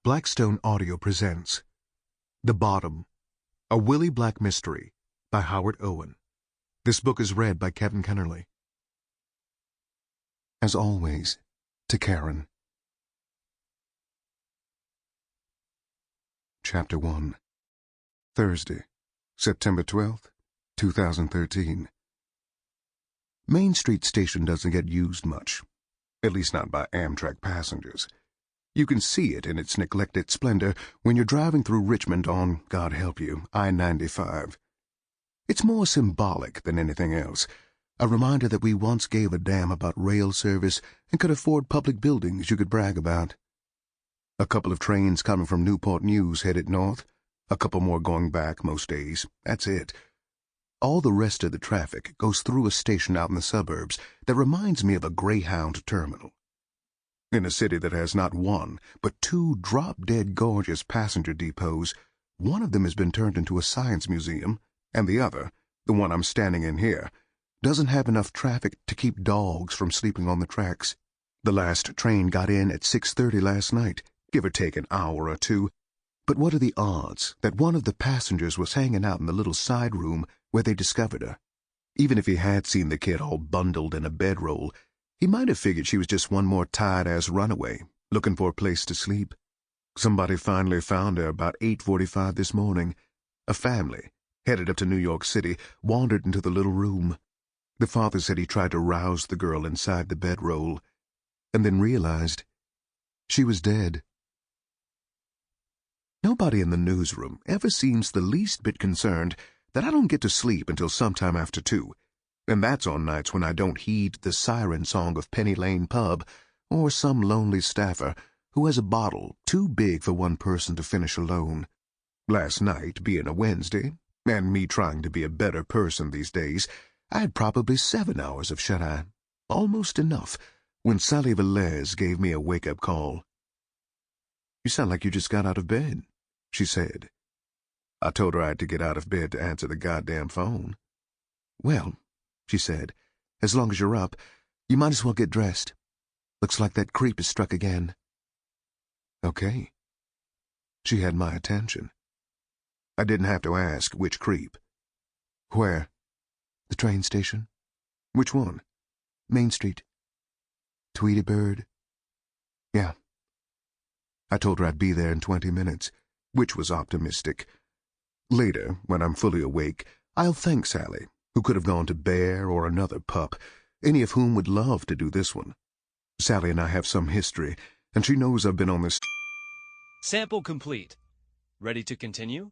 Blackstone Audio presents The Bottom, a Willie Black mystery by Howard Owen. This book is read by Kevin Kenerly. As always, to Karen. Chapter 1. Thursday, September 12th, 2013. Main Street Station doesn't get used much, at least not by Amtrak passengers. You can see it in its neglected splendor when you're driving through Richmond on, God help you, I-95. It's more symbolic than anything else, a reminder that we once gave a damn about rail service and could afford public buildings you could brag about. A couple of trains coming from Newport News headed north, a couple more going back most days, that's it. All the rest of the traffic goes through a station out in the suburbs that reminds me of a Greyhound terminal. In a city that has not one, but two drop-dead gorgeous passenger depots, one of them has been turned into a science museum, and the other, the one I'm standing in here, doesn't have enough traffic to keep dogs from sleeping on the tracks. The last train got in at 6:30 last night, give or take an hour or two, but what are the odds that one of the passengers was hanging out in the little side room where they discovered her? Even if he had seen the kid all bundled in a bedroll, he might have figured she was just one more tired-ass runaway, looking for a place to sleep. Somebody finally found her about 8:45 this morning. A family, headed up to New York City, wandered into the little room. The father said he tried to rouse the girl inside the bedroll, and then realized she was dead. Nobody in the newsroom ever seems the least bit concerned that I don't get to sleep until sometime after 2. And that's on nights when I don't heed the siren song of Penny Lane Pub or some lonely staffer who has a bottle too big for one person to finish alone. Last night, being a Wednesday, and me trying to be a better person these days, I had probably 7 hours of shut-eye, almost enough, when Sally Velez gave me a wake-up call. "You sound like you just got out of bed," she said. I told her I had to get out of bed to answer the goddamn phone. "Well," she said, "as long as you're up, you might as well get dressed. Looks like that creep has struck again." Okay. She had my attention. I didn't have to ask which creep. "Where?" "The train station." "Which one?" "Main Street." "Tweety Bird." "Yeah." I told her I'd be there in 20 minutes, which was optimistic. Later, when I'm fully awake, I'll thank Sally, who could have gone to Bear or another pup, any of whom would love to do this one. Sally and I have some history, and she knows I've been on this. Sample complete. Ready to continue?